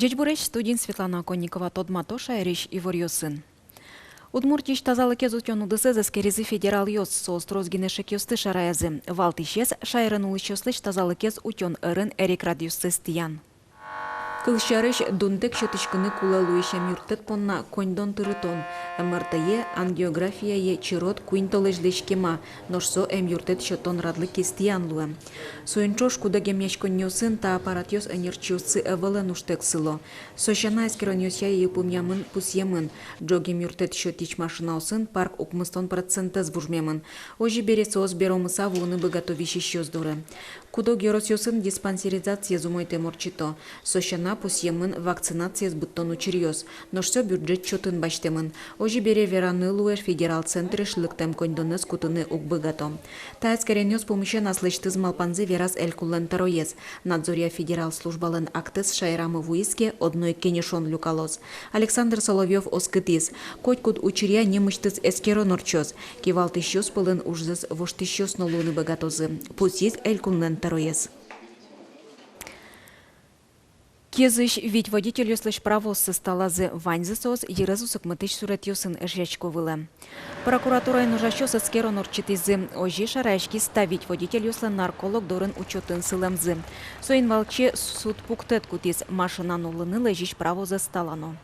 Джечбуреш студент Светлана Конникова Тодматоша Эриш Иворьосын. Удмуртич тазалыке зутён удысы заскерезы федерал йос соостроз генешек йосты шараязы. Валтишес шайрын улычослыч тазалыкез утён ырын эрик радиусы стиян. Кылшарыш дундек шетышкыны кулалуиша мюртет понна коньдон тырытон. МРТЕ ангиография чирот куинтолеждешкема, ношсо юртет шетон радлы кистиянлуэ. Суенчош куда гемьячконьосын та аппаратьос энерчиосы эвеле нуштексыло. Сошана эскероньосья епумьямын пусьемын. Джо гемюртет шетич машинаусын парк укмыстон процентез бужмемын. Ожи бересоз беромыса вуны бы готовищи щоздоры. Кудо геросьосын диспансеризация зумойте морчито. Сошана пусьемын вакцинация с буттону чирьоз. Ношсо бюджет чотын баштемын. Ожи бере вераны луэр федерал центре шлыктем коньдонес кутыны укбыгато. Та эскереньос помощен аслыштыз малпанзы вераз элькулен тароез. Надзория федерал службален актес шайрамы вуиске одной кенешон люкалоз. Александр Соловьев оскытис. Котькут учиря немыштыз эскеро норчоз. Кивалтыщос пылын ужзыз воштыщос нолуны богатозы. Пусиз элькулен тароез. Кезыш ведь водитель слышь право со столазы ваньзысоз ерезу сыкмытыш суретьосын эшячковылы. Прокуратура нужащос эскеро норчитизы ожи шарайшки ставить водитель юслы нарколог дорын учетын сылемзы. Соин волче суд пуктет кутис машина нулыны лежиш право за столано.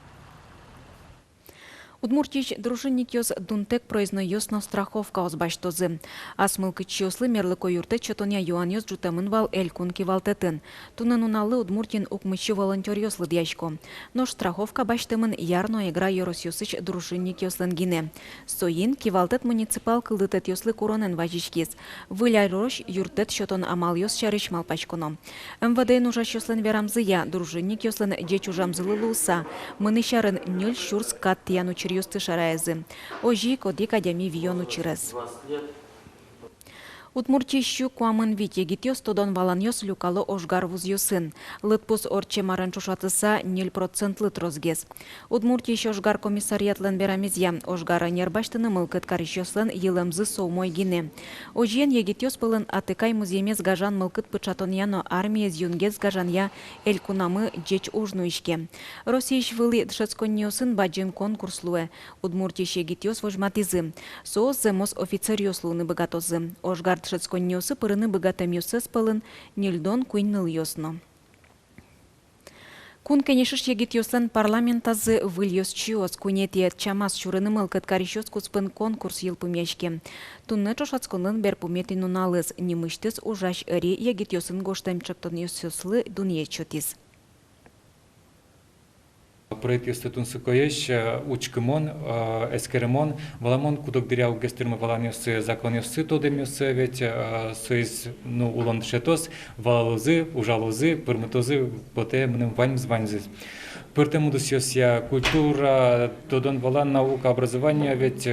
Удмуртич дружинник йос дунтек проездной йосно страховка озбаштозы. Асмылкыч йослы мерлыко юрте чотоня юан йос джутамын вал элькун кивалтетін. Тунын уналы удмуртин укмычы волонтер йослы дяшко. Но страховка баштымын ярно игра йорос йосыч дружинник йослын гине. Соин кивалтет муниципал кылдытет йослы коронен важишкиз. Выляй рош юртет чотон амал йос чарыш малпачконо. МВД нужаш йослын верамзыя, дружинник йослын дечу жамзылы луса. Мынышарын нёль шурс каттияну Юсты шараязы. Ожи коди кадями виону чирез. Удмуртищу куамын вит егитёс тодон валаньос люкало ожгар вузьёсын. Лытпус орче маран чушатыса 0% лытрозгез. Удмуртищ ожгар комиссариятлен берамизья. Ожгара нербаштыны мылкыт карищослен елемзы соумой гине. Ожиен егитёс пылын атыкай музеймез гажан мылкыт пычатоньяно армия зюнгез гажанья элькунамы джеч ужнуишке. Российш вылы дшецконьёсын баджин конкурслуэ. Удмуртищ егитёс вожматизы. Соос земос офицерьёслуны богатозы. Ожгар Шецконьосы пырыны богатамьосы спалын нельдон куйныл йосно. Кун кенешиш егит йослен парламентазы выльёс чиос кунетия чамас чурыны мылкыт карищос куспын конкурс йылпымешке. Тунны чошацконын берпумети нуналыз немыштыз ужаш ыри егит йосын гоштамчыктон йосыслы дуньечотиз. Проект юститун сукоеш учкымон, эскеремон, валамон кудок дыряу гестермы валаньосы законьосы тодемьосы ведь соиз улон шетос валалозы, ужалозы, пырмытозы поте мным ваньмз. Пыртему досьёсья культура, тодон валан наука, образование ведь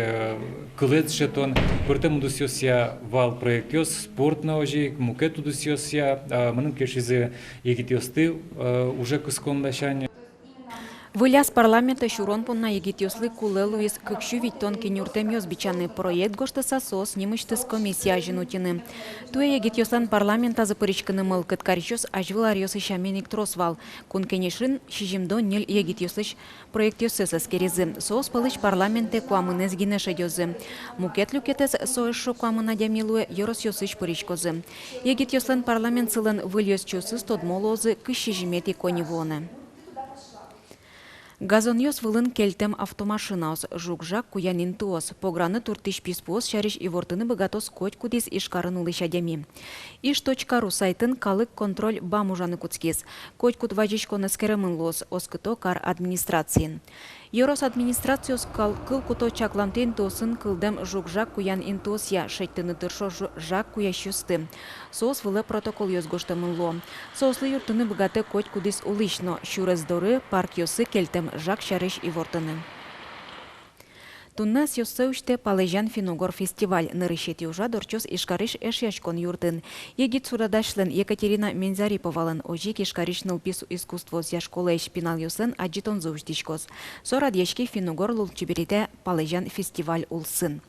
кылец шетон, пыртему досьёсья вал проект йос, спорт на ожи, мукету досьёсья, мным кешизы егитьосты уже куском дашане. Выляс парламента шурон понна егитёслы кулелуис кыкшу виттон кенюртемьёс бичаны проект гоштыса сос немыштыс комиссия жинутины. Туе егитёслан парламента запырычканы мылкыт карищос ажвыларьёсы шаменик тросвал. Кун кенешин шижимдо нель егитёслыш проектёсы саскерезы. Сос пылыч парламенте куамынез гинешедёзы. Мукет люкетес соэшо куамына дямилуэ йоросьёсыш пырычкозы. Егитёслан парламент сылын выльёс чёсы стодмолозы кыш шижимети коневоны. Газоньос вылын кельтем автомашинаос, жукжак куянин туос, пограны туртыш писпуос шариш и вортыны богатос коть кудис ишкарын улышадями. Иш.ру сайтын калык контроль бамужаны куцкис, коть кут вajishкон эскеремын лос, оскыто кар администрациин. Йорос администрациос кыл куто чаклантен тосын кылдем жукжак куян интосья, шеттыны тыршо жак куящусты. Соос вылы протокол йозгоштамын ло. Соослы юртыны богаты коть кудис улышно, шурез доры парк йосы кельтем жак шариш и вортыны. Тунна сёссеуште Палежан Финогор фестиваль нырышети ужа дорчос ишкариш эшячкон юртын. Егит сурадашлен Екатерина Мензариповалын ожик ишкариш нылпис искусство зя школа эшпинал юсын аджитон зуштишкос. Сорад ешки Финогор лулчиберите Палежан фестиваль улсын.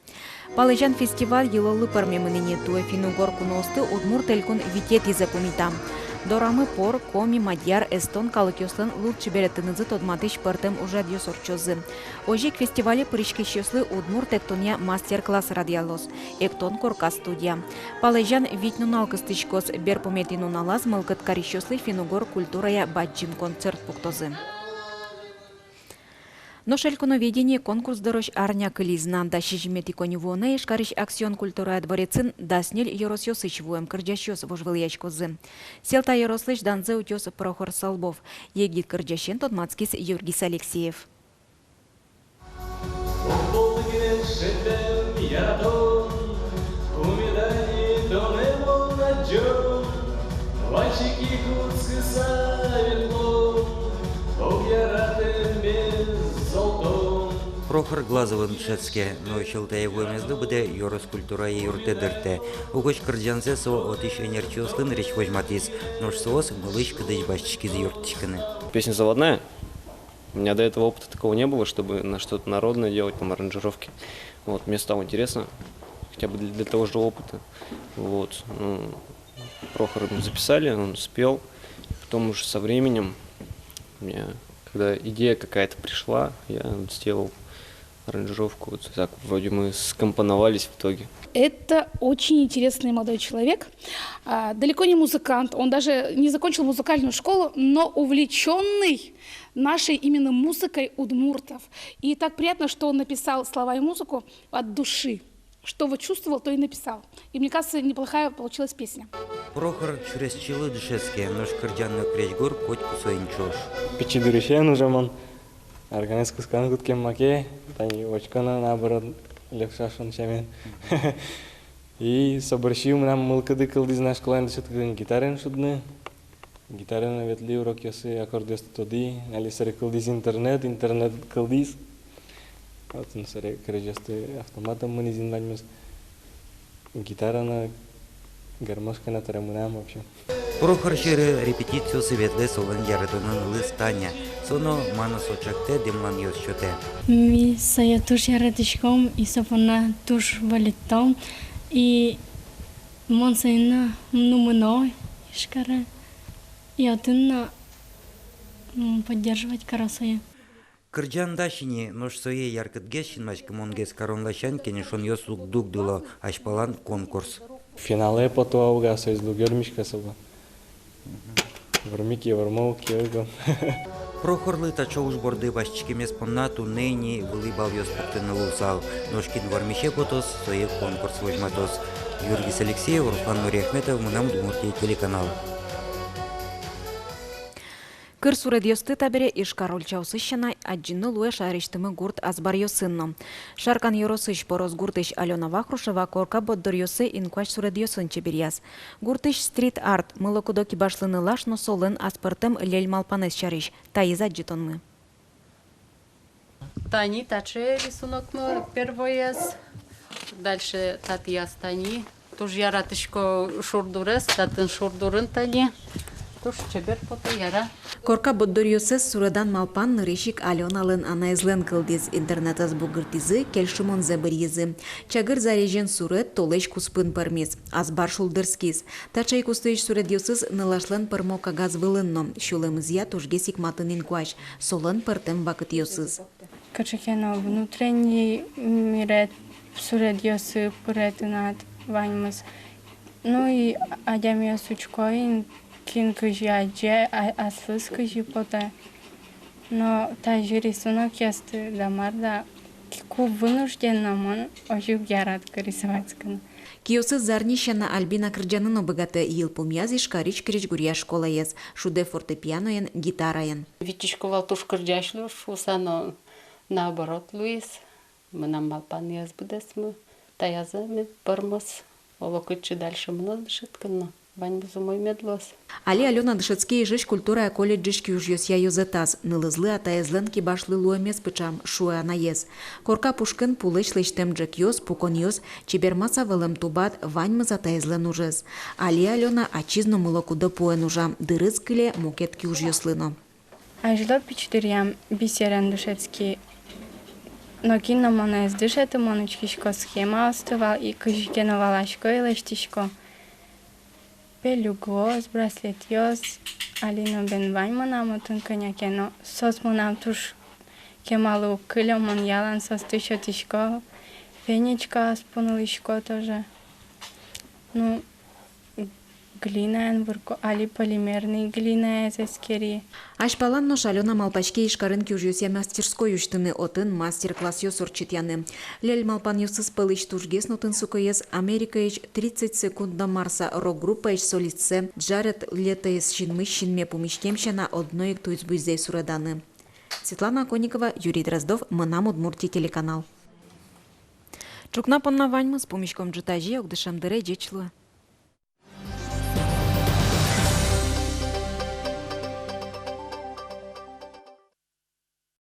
Палежан фестиваль йылылы пармемыныне туэ Финогор куносты удмур телькун витети запумитам. Дорамы пор, коми, мадьяр, эстон, калыкёслын лучше беретінізі тодматыш пыртым уже дьосорчозы. Ожик фестивале пырышкещеслы удмурт эктония мастер-класс радиалос. Эктон корка студия. Палежан витнуналкыстышкос берпометинуналаз мылкыт карищеслы финугор культурая баджим концерт пуктозы. Но шельконоведение конкурс дорож арня кылизна да шижимети коневуона ешкариш акцион культура дворецин даснель Еросьосыч вуем кырджащос вожвыльячкозы. Селта Ерослыч данзе утес Прохор Салбов, егит кырджащен тодмацкис Юргис Алексеев. Прохор Глазовын шецке, но челта его мезду буде Йорос культура и юрте дерте. Угоч кырджанзе со отиш энерчиослын речь возьматис, нож соос малыш кадыч башчики за юртичканы. Песня заводная. У меня до этого опыта такого не было, чтобы на что-то народное делать, там аранжировки. Вот, мне стало интересно, хотя бы для того же опыта. Вот, Прохора мы записали, он спел. Потом уже со временем, мне, когда идея какая-то пришла, я сделал аранжировку. Вот так вроде мы скомпоновались в итоге. Это очень интересный молодой человек, далеко не музыкант, он даже не закончил музыкальную школу, но увлеченный нашей именно музыкой удмуртов. И так приятно, что он написал слова и музыку от души. Что вот чувствовал, то и написал. И мне кажется, неплохая получилась песня. Прохор через челы дышецке, нож кырджанный кречгор коть кусоинчош. Печи дырышен уже мон. Организ кускан куткем маке, тани очкана наоборот легшашон чамен. И соборщил нам мылкады кылдыз наш клан дышеткадын гитарен шудны. Гитарен ветли урок ясы аккордеос тоди, али саре кылдыз интернет кылдыз. Вот он саре крежесты автоматом мы низин ваньмыз. Гитара на гармошка на тарамунам вообще. Прохор шере репетицию светле солон яратонын лыстання. Соно мана сочакте демлан йосчоте. Ми сая туш яратышком и сапона туш валитом и мон сайна нумыно ишкара и отынна поддерживать карасая. Кырджан дашини нож сое яркытгешин мачка монгес коронлашан кенешон йос лукдук дыло ашпалан конкурс. Финале потуауга союзлу гермишка соба. Вармики, вармовки, его. Прохорлы тачоуш борды башчики меспоннату нейни вылыбал йос пуктыны лусал. Ножкин вармище потос сое конкурс возьматос. Юргис Алексеев, Руслан Нуриахметов, Мунам Удмуртия телеканал. Кыр суредьосты табере ишкарол чаусыщана аджинны луэ шариштымы гурт азбарьосынно. Шаркан Еросыч порос гуртыш Алена Вахрушева корка боддорьосы инквач суредьосын чебирьяс. Гуртыш стрит-арт мылокудоки башлыны лашно солын аспыртым лель малпанес чариш. Таиза джитонмы. Тани, таче рисунок мы первое. Дальше татья стани. Тоже яратышко шурдурес, татын шурдурын тани. Туш чебер пото яра. Корка боддорьосы суредан малпан нырышик Аленалын анаизлен кылдиз интернетас бугыртизы келшимон забырьезы. Чагыр зарежен сурет толеш куспын пармиз. Азбар шулдырскиз. Тачай кустыш суредьосыз нылашлен пармо кагаз вылынно. Шулымызья тужге сикматын инкуаш. Солын партем бакытьосыз. Качекено внутренний мирет суредьосы пыретынат ваньмыз. Ну и адямия сучкоин кин кыжи адже аслыз кыжи пота. Но тажи рисунок ясты дамарда ку вынужденно мон ожив ярат рисовать. Киосыз зарнищана Альбина Кырджанын обыгаты ел помяз ишкарич крич гурья школа ез. Шуде фортепианоен, гитараен. Витишковал туш кырджашлу, шусано наоборот Луис. Мы нам малпан яз будесмы. Таяза мы пармос. Олокычы дальше много дышиткано. Вань безумой медлос. Али Алена Дышецкий жиш культура колледжишки уж ёсья юзетаз. Нылызлы атаезлен ки башлы луэмес пычам шуэ анаез. Корка пушкын пулыш лыштем джек ёс, пукон ёс, чебермаса вылым тубат ваньмыз атаезлен ужез. Али Алена ачизно мылокуда пуэн ужам. Дырыз кыле мукетки уж ёслыно. Ажло пичтырям бисерен Дышецкий. Но кино мона из дышеты моночкишко схема остывал и кыжикеновалашко и лештишко. пелю гвоз, браслет йос, алино бен вань мынам отын коняке, сос мынам туш кемалу кылем мон ялан сос тысяча тишко, фенечка спунулишко тоже. Ну, глина вырко, али полимерный глина эскери. Ашпалан нош Алена Малпачке ишкарын кюжюсе мастерской уштыны отын мастер-класс ёсорчит яны. Лель Малпан юсыз пылыч тужгес нотын сукоез Америка ич 30 секунд до Марса рок-группа ич солистсе Джаред летоез шинмыш шинме пумиштемща на одной туйцбуйзей суреданы. Светлана Конникова, Юрий Дроздов, Мынам Удмуртий телеканал. Чукна понна ваньмы с помещком джитажи огдышам дыре джечлы.